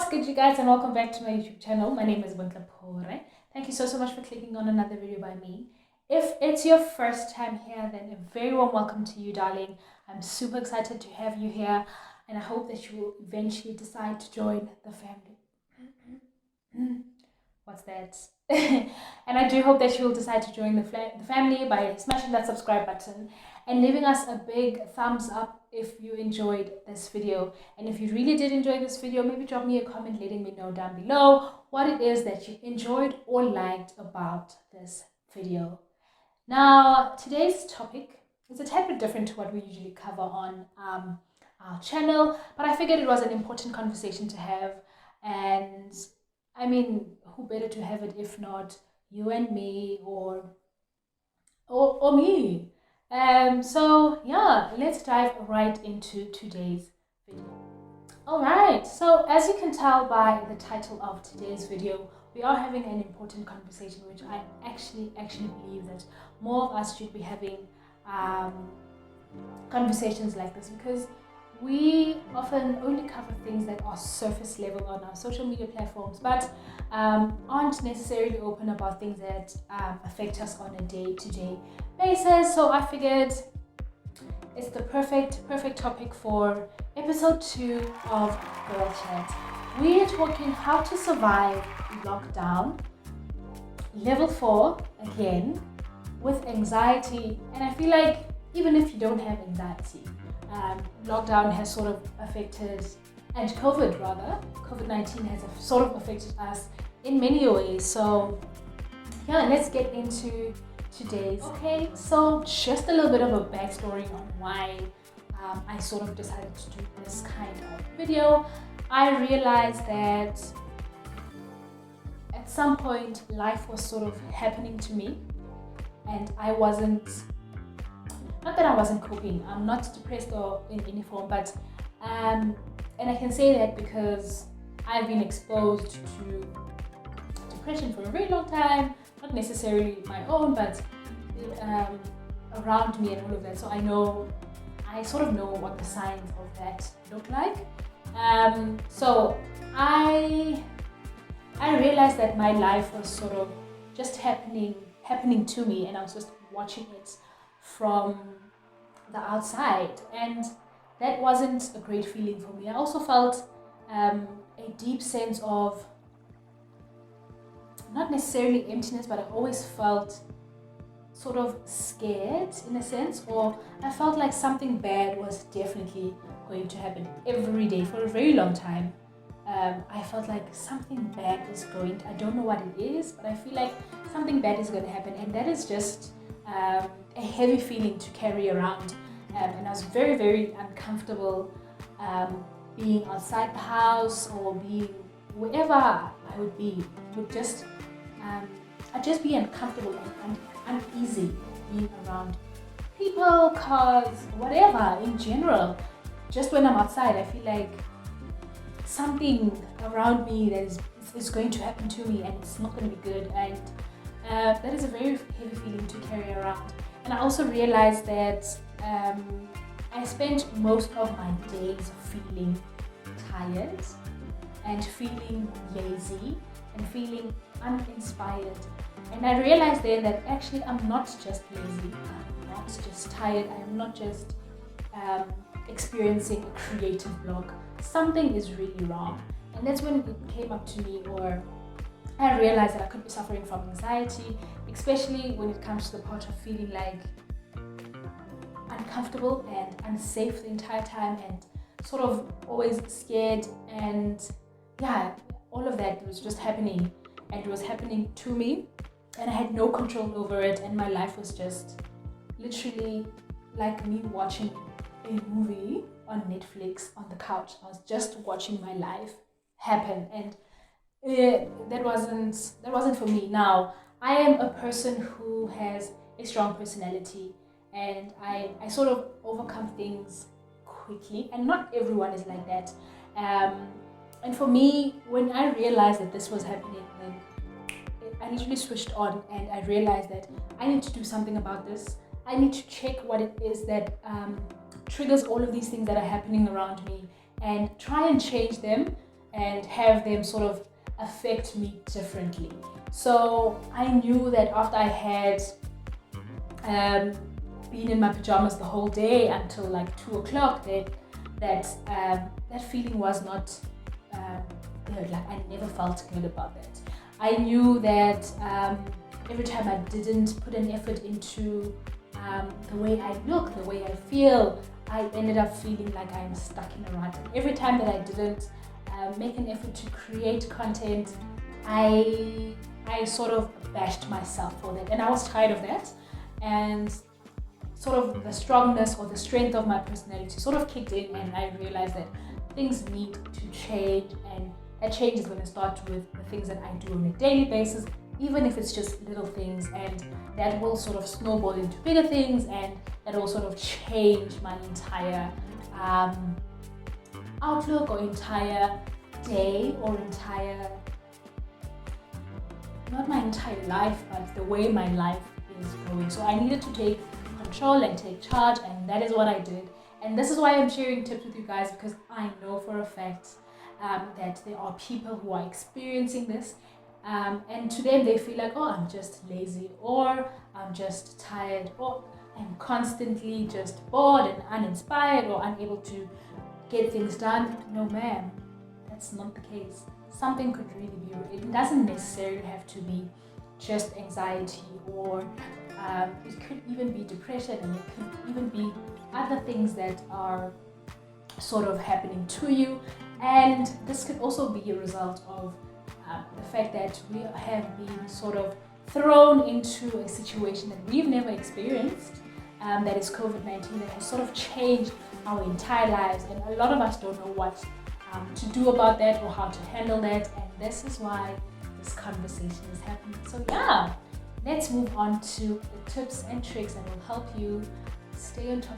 What's good, you guys, and welcome back to my YouTube channel. My name is Wellnes. Thank you so much for clicking on another video by me. If it's your first time here, then a very warm welcome to you, darling. I'm super excited to have you here, and I hope that you will eventually decide to join the family. What's that? And I do hope that you will decide to join the family by smashing that subscribe button and leaving us a big thumbs up if you enjoyed this video. And if you really did enjoy this video, maybe drop me a comment letting me know down below what it is that you enjoyed or liked about this video. Now, today's topic is a tad bit different to what we usually cover on our channel, but I figured it was an important conversation to have. And I mean, who better to have it if not you and me or me? So yeah, let's dive right into today's video. Alright, so as you can tell by the title of today's video, we are having an important conversation, which I actually believe that more of us should be having conversations like this, because we often only cover things that are surface level on our social media platforms, but aren't necessarily open about things that affect us on a day-to-day basis. So I figured it's the perfect topic for episode 2 of Girl Chat. We are talking how to survive lockdown, level 4 again, with anxiety. And I feel like even if you don't have anxiety, lockdown has sort of affected, and COVID-19 has sort of affected us in many ways. So yeah, let's get into today's. Okay, so just a little bit of a backstory on why I sort of decided to do this kind of video. I realized that at some point life was sort of happening to me, and I wasn't, not that I wasn't coping. I'm not depressed or in any form, but and I can say that because I've been exposed to depression for a very long time, not necessarily my own, but around me and all of that. So I sort of know what the signs of that look like. So I realized that my life was sort of just happening to me, and I was just watching it from the outside, and that wasn't a great feeling for me. I also felt a deep sense of, not necessarily emptiness, but I always felt sort of scared in a sense, or I felt like something bad was definitely going to happen every day for a very long time. I felt like something bad is going to, I don't know what it is, but I feel like something bad is going to happen, and that is just a heavy feeling to carry around. And I was very uncomfortable being outside the house or being wherever I would be. I'd just be uncomfortable and uneasy being around people, cars, whatever in general. Just when I'm outside, I feel like something around me that is going to happen to me, and it's not going to be good. And that is a very heavy feeling to carry around. And I also realized that I spent most of my days feeling tired and feeling lazy and feeling uninspired. And I realized then that actually I'm not just lazy, I'm not just tired, I'm not just experiencing a creative block. Something is really wrong. And that's when it came up to me, or I realized that I could be suffering from anxiety, especially when it comes to the part of feeling like uncomfortable and unsafe the entire time, and sort of always scared, and yeah, all of that was just happening, and it was happening to me, and I had no control over it, and my life was just literally like me watching a movie on Netflix on the couch. I was just watching my life happen, and that wasn't for me. Now, I am a person who has a strong personality, and I sort of overcome things quickly, and not everyone is like that. And for me, when I realized that this was happening, then I literally switched on, and I realized that I need to do something about this. I need to check what it is that triggers all of these things that are happening around me, and try and change them and have them sort of affect me differently. So I knew that after I had been in my pajamas the whole day until like 2 o'clock, that feeling was not good. Like I never felt good about that. I knew that every time I didn't put an effort into the way I look, the way I feel, I ended up feeling like I'm stuck in a rut. Every time that I didn't make an effort to create content, I sort of bashed myself for that, and I was tired of that. And sort of the strongness or the strength of my personality sort of kicked in, and I realized that things need to change, and that change is going to start with the things that I do on a daily basis, even if it's just little things, and that will sort of snowball into bigger things, and that will sort of change my entire outlook or entire day or not my entire life, but the way my life is going. So I needed to take control and take charge, and that is what I did. And this is why I'm sharing tips with you guys, because I know for a fact that there are people who are experiencing this, and to them they feel like, oh, I'm just lazy, or I'm just tired, or I'm constantly just bored and uninspired or unable to get things done. No, ma'am, that's not the case. Something could really be, it doesn't necessarily have to be just anxiety, or it could even be depression, and it could even be other things that are sort of happening to you. And this could also be a result of the fact that we have been sort of thrown into a situation that we've never experienced, that is COVID-19, that has sort of changed our entire lives, and a lot of us don't know what to do about that or how to handle that, and this is why this conversation is happening. So yeah, let's move on to the tips and tricks that will help you stay on top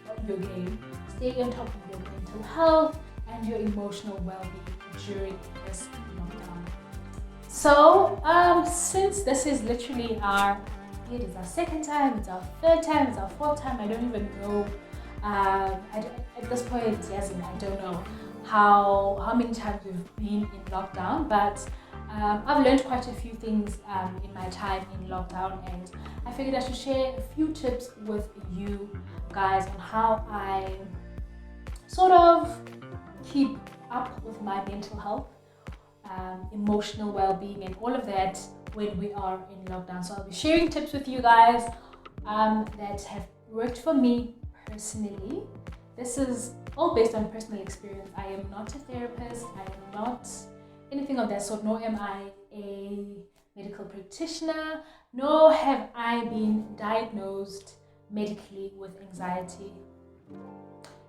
of your game, stay on top of your mental health and your emotional well-being during this lockdown. So since this is literally it is our second time, it's our third time, it's our fourth time, I don't even know, at this point, yes, I don't know how many times we've been in lockdown, but I've learned quite a few things in my time in lockdown, and I figured I should share a few tips with you guys on how I sort of keep up with my mental health, emotional well-being, and all of that when we are in lockdown. So I'll be sharing tips with you guys that have worked for me personally. This is all based on personal experience. I am not a therapist, I am not anything of that sort, nor am I a medical practitioner, nor have I been diagnosed medically with anxiety.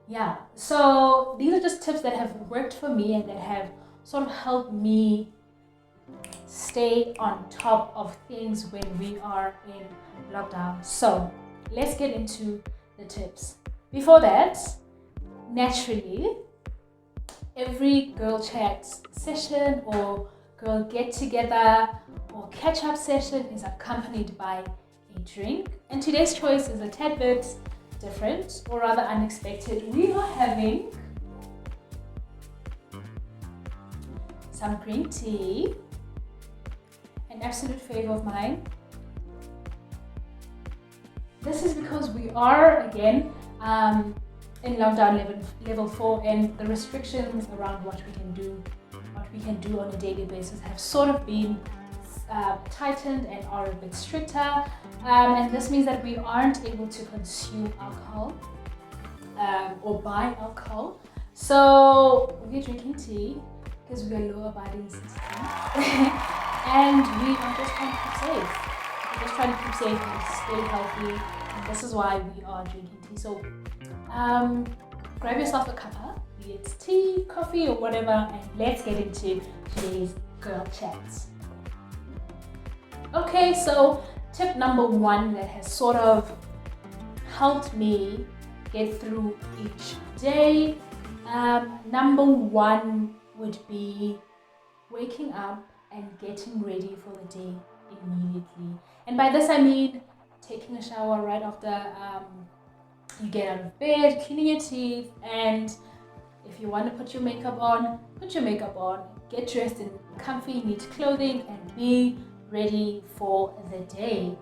Yeah, so these are just tips that have worked for me and that have sort of helped me stay on top of things when we are in lockdown. So let's get into the tips. Before that, naturally, every girl chat session or girl get together or catch up session is accompanied by a drink, and today's choice is a tad bit different, or rather unexpected. We are having some green tea, an absolute favorite of mine. This is because we are again in lockdown level 4, and the restrictions around what we can do on a daily basis have sort of been tightened and are a bit stricter, and this means that we aren't able to consume alcohol or buy alcohol. So we're drinking tea because we are law-abiding citizens and we are just trying to keep safe. We're just trying to keep safe and stay healthy, and this is why we are drinking tea. So grab yourself a cuppa, be it tea, coffee, or whatever, and let's get into today's girl chats. Okay, so tip number 1 that has sort of helped me get through each day. Number 1 would be waking up and getting ready for the day immediately. And by this I mean taking a shower right after you get out of bed, cleaning your teeth, and If you want to put your makeup on, put your makeup on, get dressed in comfy, neat clothing, and be ready for the day.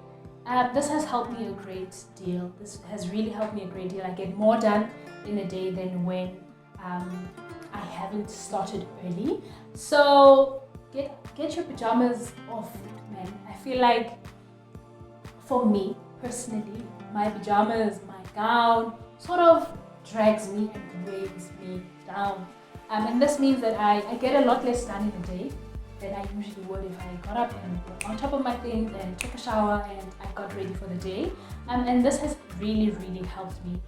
This has helped me a great deal. This has really helped me a great deal. I get more done in a day than when I haven't started early. So get your pajamas off, man. I feel like for me personally, my pajamas, my gown sort of drags me and weighs me down. And this means that I get a lot less done in a day than I usually would if I got up and got on top of my things and took a shower and I got ready for the day. And this has really, really helped me.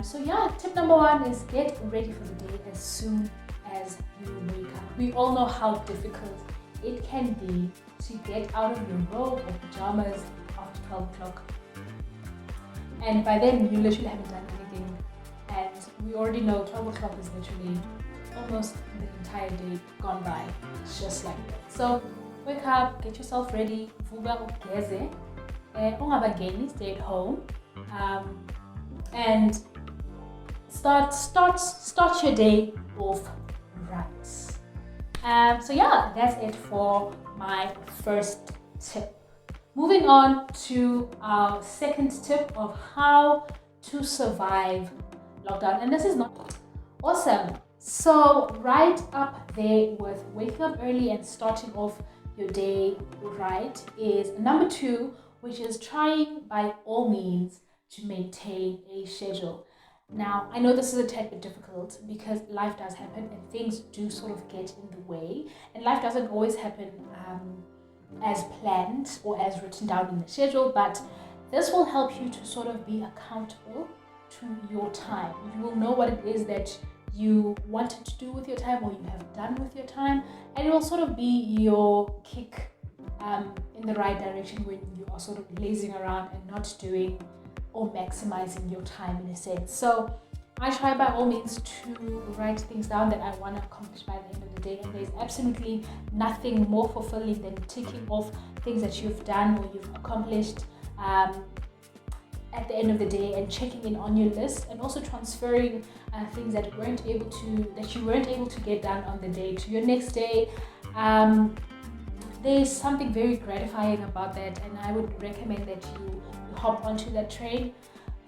So yeah, tip number 1 is get ready for the day as soon as you wake up. We all know how difficult it can be to get out of your robe or pajamas after 12 o'clock. And by then you literally haven't done anything. And we already know 12 o'clock is literally almost the entire day gone by. It's just like that. So wake up, get yourself ready, vuga ugeze, ungabangeni, stay at home, and start your day off right. So yeah, that's it for my first tip. Moving on to our second tip of how to survive lockdown, and this is not awesome. So right up there with waking up early and starting off your day right is number 2, which is trying by all means to maintain a schedule. Now, I know this is a tad bit difficult because life does happen and things do sort of get in the way, and life doesn't always happen as planned or as written down in the schedule, but this will help you to sort of be accountable to your time. You will know what it is that you wanted to do with your time or you have done with your time, and it will sort of be your kick in the right direction when you are sort of lazing around and not doing or maximizing your time in a sense. So I try by all means to write things down that I want to accomplish by the end of the day, and there's absolutely nothing more fulfilling than ticking off things that you've done or you've accomplished at the end of the day and checking in on your list, and also transferring things that you weren't able to get done on the day to your next day. There's something very gratifying about that, and I would recommend that you hop onto that train.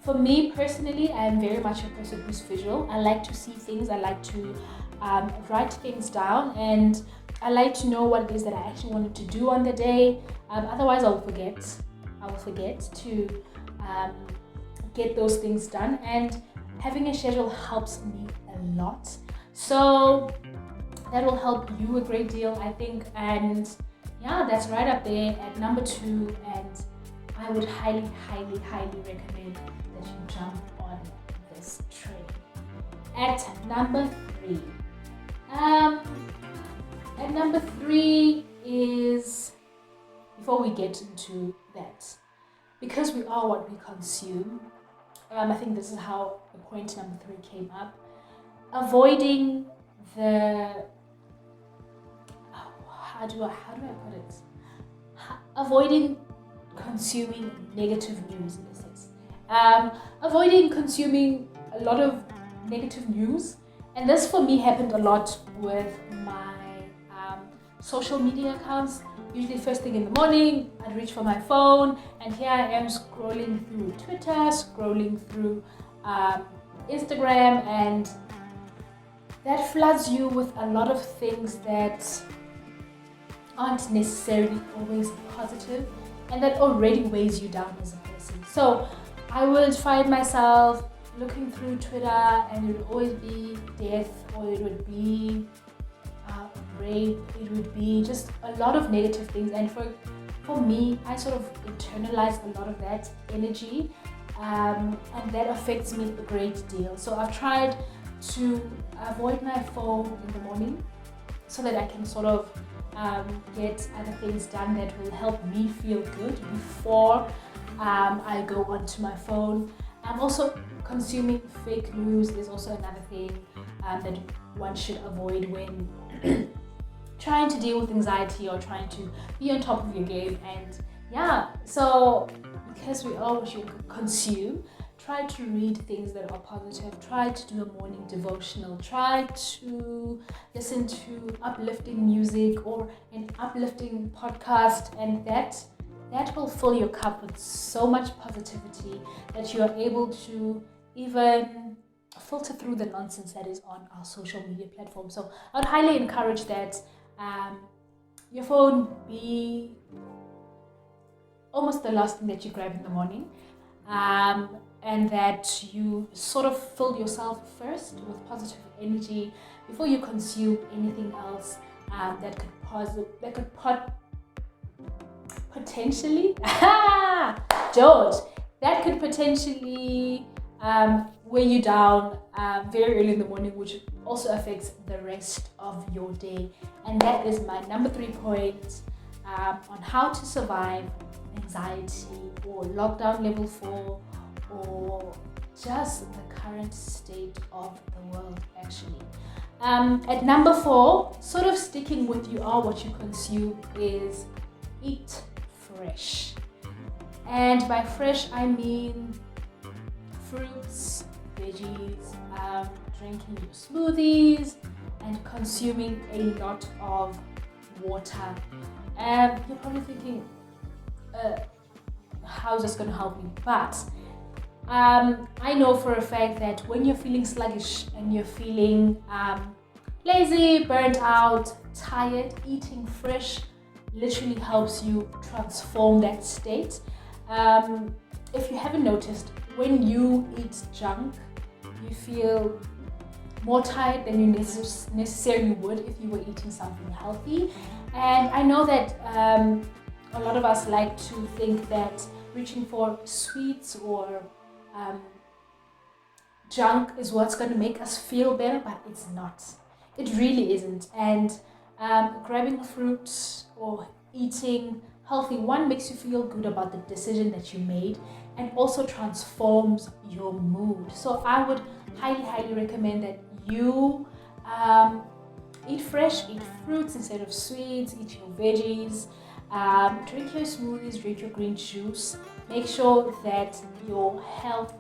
For me personally, I am very much a person who's visual. I like to see things, I like to write things down, and I like to know what it is that I actually wanted to do on the day. Otherwise I will forget to get those things done, and having a schedule helps me a lot. So that will help you a great deal, I think. And yeah, that's right up there at number 2, and I would highly recommend that you jump on this train. At number 3, is, before we get into that, because we are what we consume, I think this is how the point number 3 came up. Avoiding the, how do I put it? Avoiding consuming negative news in a sense. Avoiding consuming a lot of negative news, and this for me happened a lot with my social media accounts. Usually first thing in the morning, I'd reach for my phone, and here I am scrolling through Twitter, scrolling through Instagram, and that floods you with a lot of things that aren't necessarily always positive, and that already weighs you down as a person. So I would find myself looking through Twitter, and it would always be death, or it would be rape, it would be just a lot of negative things. And for me, I sort of internalize a lot of that energy, and that affects me a great deal. So I've tried to avoid my phone in the morning so that I can sort of get other things done that will help me feel good before I go onto my phone. Also, consuming fake news is also another thing that one should avoid when trying to deal with anxiety or trying to be on top of your game. And yeah, so because we all should consume, try to read things that are positive, try to do a morning devotional, try to listen to uplifting music or an uplifting podcast, and that will fill your cup with so much positivity that you are able to even filter through the nonsense that is on our social media platform. So I would highly encourage that your phone be almost the last thing that you grab in the morning, and that you sort of fill yourself first with positive energy before you consume anything else that could potentially George, that could potentially weigh you down very early in the morning, which also affects the rest of your day. And that is my number 3 point on how to survive anxiety or lockdown level 4 or just the current state of the world actually. At number 4, sort of sticking with you are what you consume, is eat fresh. And by fresh I mean fruits, veggies, drinking your smoothies and consuming a lot of water. You're probably thinking, how is this going to help me? But I know for a fact that when you're feeling sluggish and you're feeling lazy, burnt out, tired, eating fresh literally helps you transform that state. If you haven't noticed, when you eat junk, you feel more tired than you necessarily would if you were eating something healthy. And I know that a lot of us like to think that reaching for sweets or junk is what's going to make us feel better, but it's not. It really isn't. And grabbing a fruit or eating healthy, one, makes you feel good about the decision that you made and also transforms your mood. So I would highly recommend that you eat fresh, eat fruits instead of sweets, eat your veggies, drink your smoothies, drink your green juice. Make sure that your health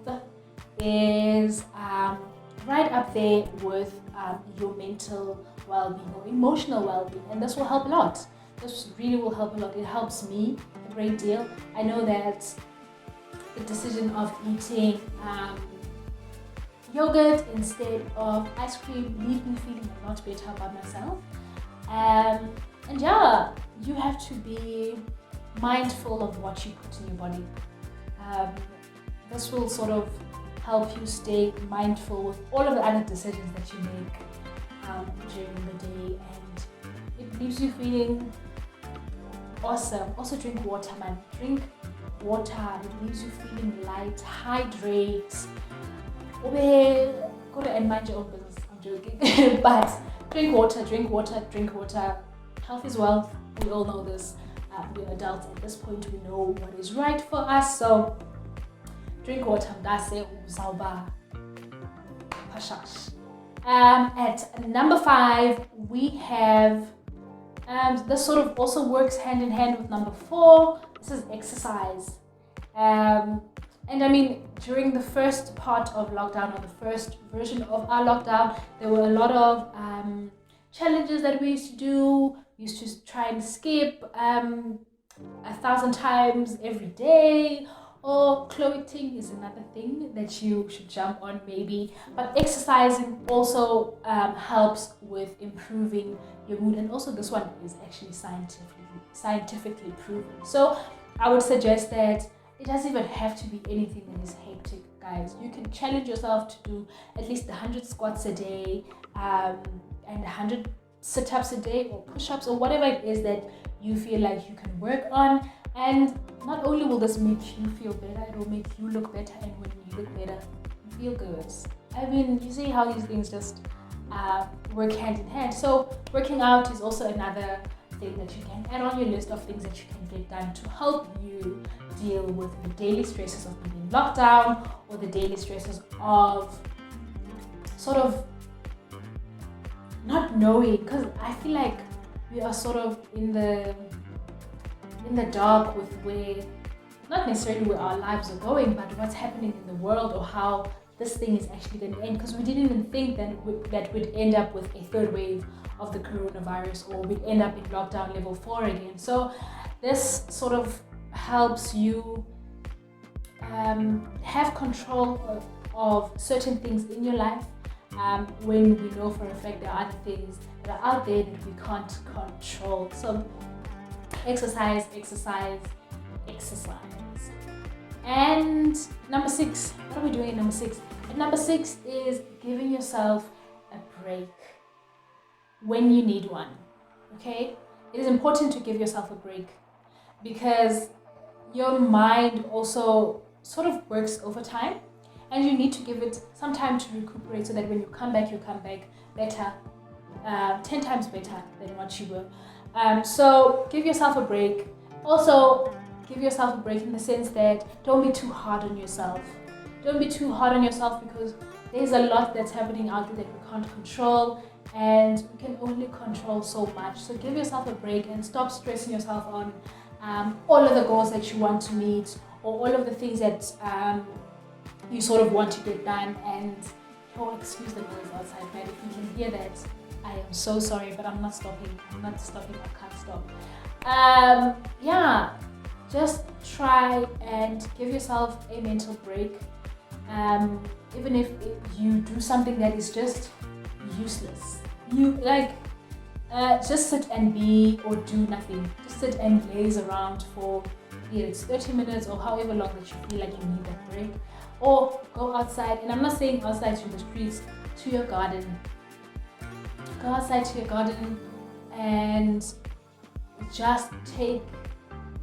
is right up there with your mental well-being or emotional well-being, and this will help a lot. This really will help a lot. It helps me a great deal. I know that the decision of eating yogurt instead of ice cream leave me feeling a lot better about myself. And yeah, you have to be mindful of what you put in your body. This will sort of help you stay mindful with all of the other decisions that you make during the day, and it leaves you feeling awesome. Also drink water, man. Drink water. It leaves you feeling light, hydrate. Go to and mind your own business. I'm joking. But drink water. Health is wealth. We all know this. We're adults at this point. We know what is right for us. So drink water. At number 5, we have, this sort of also works hand in hand with number 4. This is exercise. And I mean, during the first part of lockdown, or the first version of our lockdown, there were a lot of challenges that we used to do. We used to try and skip 1,000 times every day, or clothing is another thing that you should jump on maybe. But exercising also helps with improving your mood, and also this one is actually scientifically proven. So I would suggest that it doesn't even have to be anything that is hectic, guys. You can challenge yourself to do at least 100 squats a day and 100 sit-ups a day, or push-ups, or whatever it is that you feel like you can work on. And not only will this make you feel better, it will make you look better, and when you look better, you feel good. I mean, you see how these things just work hand in hand. So working out is also another thing that you can add on your list of things that you can get done to help you deal with the daily stresses of being in lockdown, or the daily stresses of sort of not knowing, because I feel like we are sort of in the dark with where not necessarily where our lives are going, but what's happening in the world or how this thing is actually going to end, because we didn't even think that we'd end up with a third wave of the coronavirus, or we'd end up in lockdown level 4 again. So this sort of helps you have control of certain things in your life, when we know for a fact there are other things that are out there that we can't control. So exercise. And number 6, what are we doing at number 6? At number 6 is giving yourself a break when you need one. Okay? It is important to give yourself a break, because your mind also sort of works over time, and you need to give it some time to recuperate, so that when you come back better, 10 times better than what you were. So give yourself a break. Also, give yourself a break in the sense that don't be too hard on yourself. Don't be too hard on yourself, because there's a lot that's happening out there that we can't control, and we can only control so much. So give yourself a break and stop stressing yourself on all of the goals that you want to meet, or all of the things that you sort of want to get done. And excuse the noise outside, but if you can hear that, I am so sorry, but I'm not stopping. I can't stop. Just try and give yourself a mental break. Even if you do something that is just useless, just sit and be, or do nothing. Just sit and laze around for it's 30 minutes or however long that you feel like you need that break. Or go outside, and I'm not saying outside to the streets, to your garden. Go outside to your garden and just take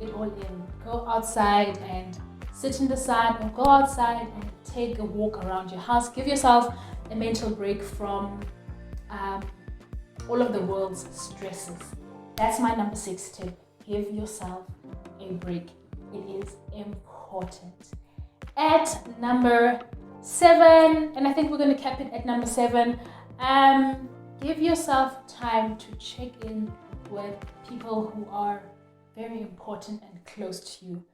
it all in. Go outside and sit in the sun, or go outside and take a walk around your house. Give yourself a mental break from all of the world's stresses. That's my number 6 tip. Give yourself a break. It is important. At number 7, and I think we're going to cap it at number 7, give yourself time to check in with people who are very important and close to you.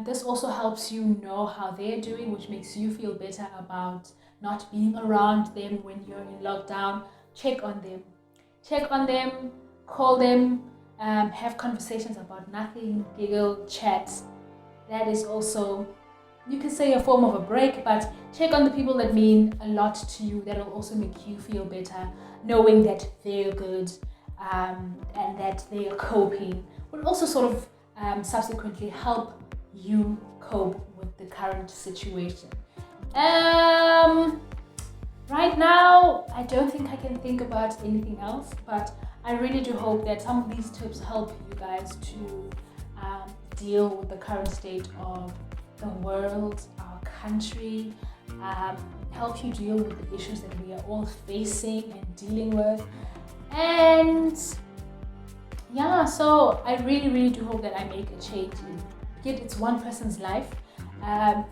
This also helps you know how they're doing, which makes you feel better about not being around them when you're in lockdown. Check on them, call them, have conversations about nothing, giggle, chat. That is also, you can say, a form of a break, but check on the people that mean a lot to you. That will also make you feel better, knowing that they're good, and that they are coping. Will also sort of subsequently help you cope with the current situation. Right now, I don't think I can think about anything else, but I really do hope that some of these tips help you guys to deal with the current state of the world, our country, help you deal with the issues that we are all facing and dealing with. And so I really do hope that I make a change. It's one person's life.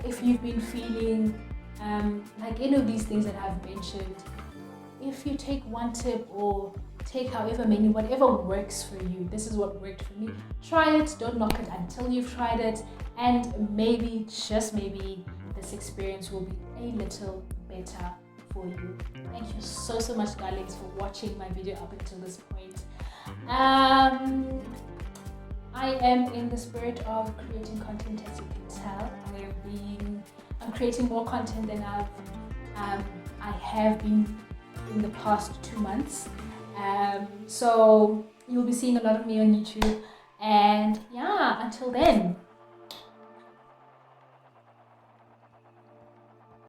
If you've been feeling like any of these things that I've mentioned, if you take one tip or take however many, whatever works for you, this is what worked for me. Try it, don't knock it until you've tried it, and maybe, just maybe, this experience will be a little better for you. Thank you so much, darlings, for watching my video up until this point. I am in the spirit of creating content, as you can tell. I'm creating more content than I have been in the past 2 months. So you'll be seeing a lot of me on YouTube. And until then,